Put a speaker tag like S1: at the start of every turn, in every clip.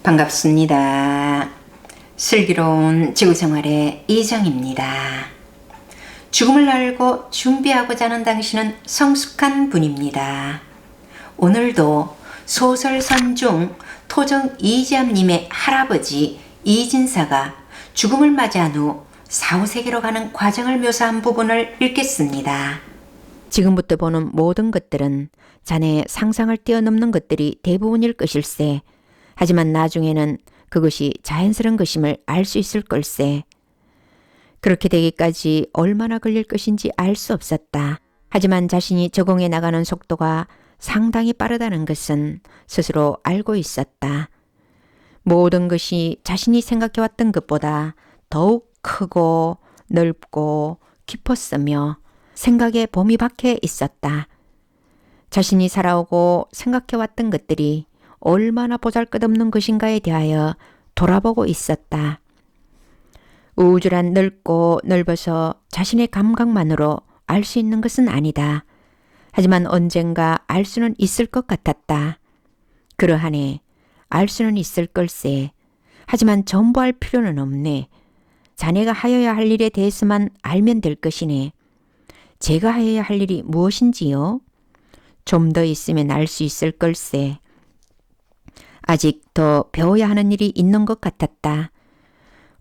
S1: 반갑습니다. 슬기로운 지구생활의 이정입니다. 죽음을 알고 준비하고자 하는 당신은 성숙한 분입니다. 오늘도 소설선 중 토정 이지암님의 할아버지 이진사가 죽음을 맞이한 후 사후세계로 가는 과정을 묘사한 부분을 읽겠습니다. 지금부터 보는 모든 것들은 자네의 상상을 뛰어넘는 것들이 대부분일 것일세. 하지만 나중에는 그것이 자연스러운 것임을 알 수 있을 걸세. 그렇게 되기까지 얼마나 걸릴 것인지 알 수 없었다. 하지만 자신이 적응해 나가는 속도가 상당히 빠르다는 것은 스스로 알고 있었다. 모든 것이 자신이 생각해왔던 것보다 더욱 크고 넓고 깊었으며 생각에 봄이 박해 있었다. 자신이 살아오고 생각해왔던 것들이 얼마나 보잘것없는 것인가에 대하여 돌아보고 있었다. 우주란 넓고 넓어서 자신의 감각만으로 알 수 있는 것은 아니다. 하지만 언젠가 알 수는 있을 것 같았다. 그러하네. 알 수는 있을 걸세. 하지만 전부 알 필요는 없네. 자네가 하여야 할 일에 대해서만 알면 될 것이네. 제가 하여야 할 일이 무엇인지요? 좀 더 있으면 알 수 있을 걸세. 아직 더 배워야 하는 일이 있는 것 같았다.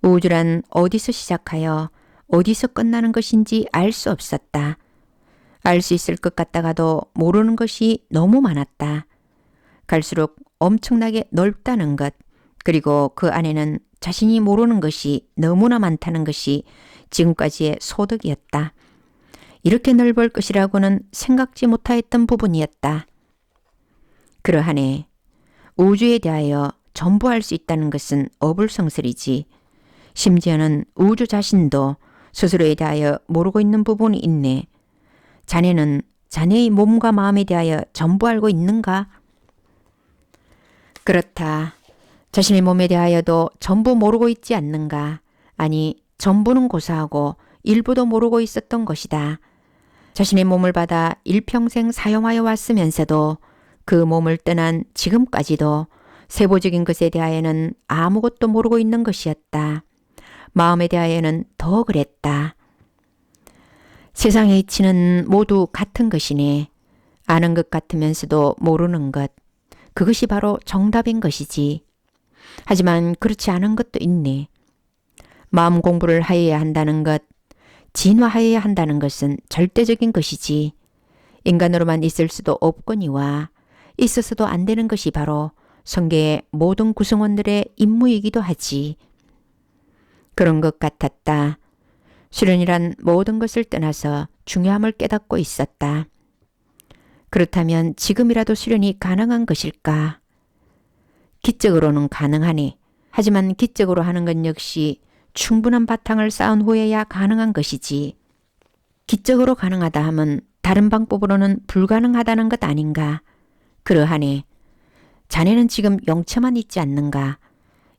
S1: 우주란 어디서 시작하여 어디서 끝나는 것인지 알 수 없었다. 알 수 있을 것 같다가도 모르는 것이 너무 많았다. 갈수록 엄청나게 넓다는 것, 그리고 그 안에는 자신이 모르는 것이 너무나 많다는 것이 지금까지의 소득이었다. 이렇게 넓을 것이라고는 생각지 못하였던 부분이었다. 그러하네. 우주에 대하여 전부 알 수 있다는 것은 어불성설이지. 심지어는 우주 자신도 스스로에 대하여 모르고 있는 부분이 있네. 자네는 자네의 몸과 마음에 대하여 전부 알고 있는가? 그렇다. 자신의 몸에 대하여도 전부 모르고 있지 않는가? 아니, 전부는 고사하고 일부도 모르고 있었던 것이다. 자신의 몸을 받아 일평생 사용하여 왔으면서도 그 몸을 떠난 지금까지도 세부적인 것에 대하여는 아무것도 모르고 있는 것이었다. 마음에 대하여는 더 그랬다. 세상의 이치는 모두 같은 것이네. 아는 것 같으면서도 모르는 것. 그것이 바로 정답인 것이지. 하지만 그렇지 않은 것도 있네. 마음 공부를 하여야 한다는 것, 진화하여야 한다는 것은 절대적인 것이지. 인간으로만 있을 수도 없거니와 있어서도 안 되는 것이 바로 성계의 모든 구성원들의 임무이기도 하지. 그런 것 같았다. 수련이란 모든 것을 떠나서 중요함을 깨닫고 있었다. 그렇다면 지금이라도 수련이 가능한 것일까? 기적으로는 가능하네. 하지만 기적으로 하는 건 역시 충분한 바탕을 쌓은 후에야 가능한 것이지. 기적으로 가능하다 하면 다른 방법으로는 불가능하다는 것 아닌가? 그러하네. 자네는 지금 영체만 있지 않는가?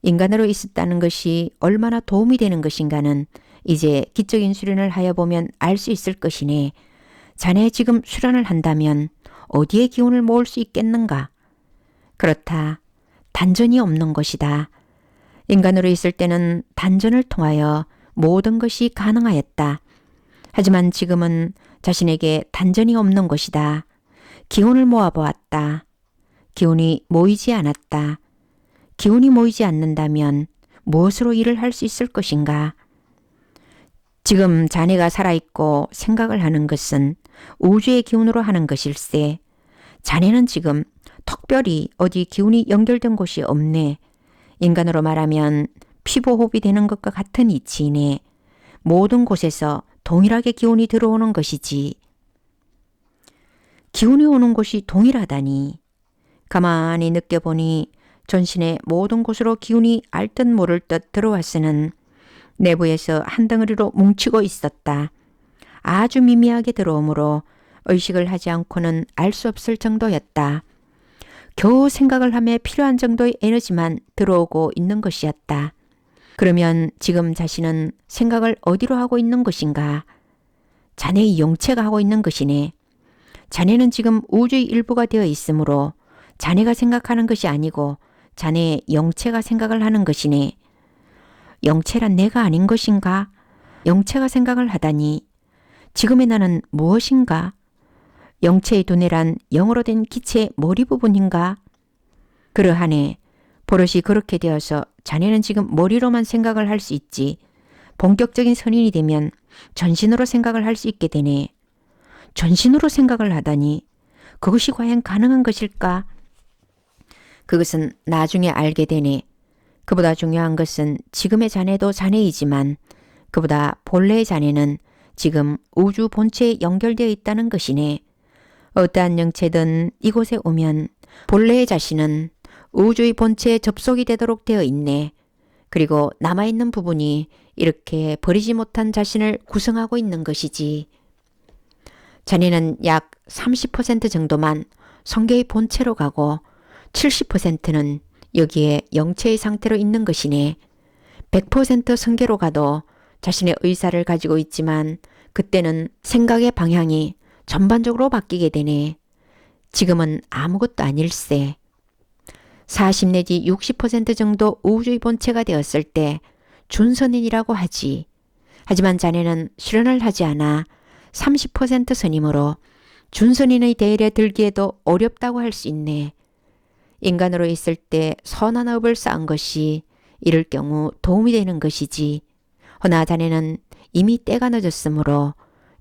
S1: 인간으로 있었다는 것이 얼마나 도움이 되는 것인가는 이제 기적인 수련을 하여 보면 알 수 있을 것이네. 자네 지금 수련을 한다면 어디에 기운을 모을 수 있겠는가? 그렇다. 단전이 없는 것이다. 인간으로 있을 때는 단전을 통하여 모든 것이 가능하였다. 하지만 지금은 자신에게 단전이 없는 것이다. 기운을 모아보았다. 기운이 모이지 않았다. 기운이 모이지 않는다면 무엇으로 일을 할 수 있을 것인가? 지금 자네가 살아있고 생각을 하는 것은 우주의 기운으로 하는 것일세. 자네는 지금 특별히 어디 기운이 연결된 곳이 없네. 인간으로 말하면 피부호흡이 되는 것과 같은 이치이네. 모든 곳에서 동일하게 기운이 들어오는 것이지. 기운이 오는 곳이 동일하다니. 가만히 느껴보니 전신의 모든 곳으로 기운이 알 듯 모를 듯 들어왔으는 내부에서 한 덩어리로 뭉치고 있었다. 아주 미미하게 들어오므로 의식을 하지 않고는 알 수 없을 정도였다. 겨우 생각을 하며 필요한 정도의 에너지만 들어오고 있는 것이었다. 그러면 지금 자신은 생각을 어디로 하고 있는 것인가? 자네의 영체가 하고 있는 것이네. 자네는 지금 우주의 일부가 되어 있으므로 자네가 생각하는 것이 아니고
S2: 자네의 영체가 생각을 하는 것이네. 영체란 내가 아닌 것인가? 영체가 생각을 하다니 지금의 나는 무엇인가? 영체의 두뇌란 영어로 된 기체의 머리 부분인가? 그러하네. 버릇이 그렇게 되어서 자네는 지금 머리로만 생각을 할 수 있지. 본격적인 선인이 되면 전신으로 생각을 할 수 있게 되네. 전신으로 생각을 하다니 그것이 과연 가능한 것일까? 그것은 나중에 알게 되네. 그보다 중요한 것은 지금의 자네도 자네이지만 그보다 본래의 자네는 지금 우주 본체에 연결되어 있다는 것이네. 어떠한 영체든 이곳에 오면 본래의 자신은 우주의 본체에 접속이 되도록 되어 있네. 그리고 남아있는 부분이 이렇게 버리지 못한 자신을 구성하고 있는 것이지. 자네는 약 30% 정도만 성계의 본체로 가고 70%는 여기에 영체의 상태로 있는 것이네. 100% 성계로 가도 자신의 의사를 가지고 있지만 그때는 생각의 방향이 전반적으로 바뀌게 되네. 지금은 아무것도 아닐세. 40 내지 60% 정도 우주의 본체가 되었을 때 준선인이라고 하지. 하지만 자네는 실현을 하지 않아 30% 선임으로 준선인의 대열에 들기에도 어렵다고 할 수 있네. 인간으로 있을 때 선한 업을 쌓은 것이 이럴 경우 도움이 되는 것이지. 허나 자네는 이미 때가 늦었으므로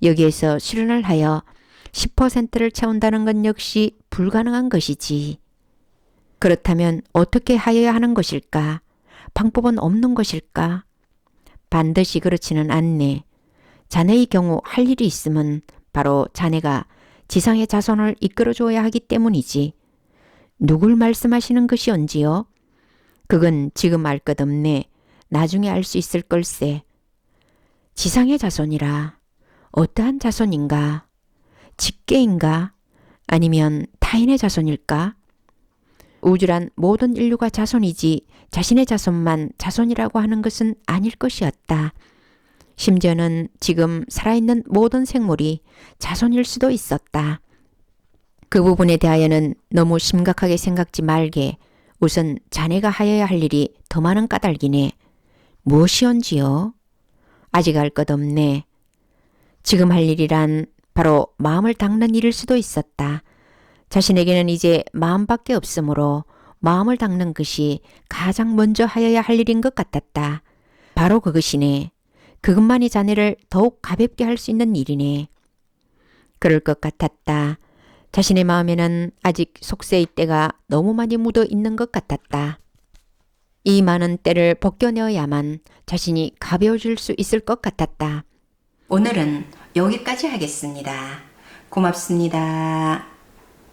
S2: 여기에서 실현을 하여 10%를 채운다는 건 역시 불가능한 것이지. 그렇다면 어떻게 하여야 하는 것일까? 방법은 없는 것일까? 반드시 그렇지는 않네. 자네의 경우 할 일이 있으면 바로 자네가 지상의 자손을 이끌어줘야 하기 때문이지. 누굴 말씀하시는 것이온지요? 그건 지금 알 것 없네. 나중에 알 수 있을 걸세. 지상의 자손이라 어떠한 자손인가? 직계인가? 아니면 타인의 자손일까? 우주란 모든 인류가 자손이지 자신의 자손만 자손이라고 하는 것은 아닐 것이었다. 심지어는 지금 살아있는 모든 생물이 자손일 수도 있었다. 그 부분에 대하여는 너무 심각하게 생각지 말게. 우선 자네가 하여야 할 일이 더 많은 까닭이네. 무엇이온지요? 아직 알 것 없네. 지금 할 일이란 바로 마음을 닦는 일일 수도 있었다. 자신에게는 이제 마음밖에 없으므로 마음을 닦는 것이 가장 먼저 하여야 할 일인 것 같았다. 바로 그것이네. 그것만이 자네를 더욱 가볍게 할 수 있는 일이네. 그럴 것 같았다. 자신의 마음에는 아직 속세의 때가 너무 많이 묻어 있는 것 같았다. 이 많은 때를 벗겨내어야만 자신이 가벼워질 수 있을 것 같았다.
S1: 오늘은 여기까지 하겠습니다. 고맙습니다.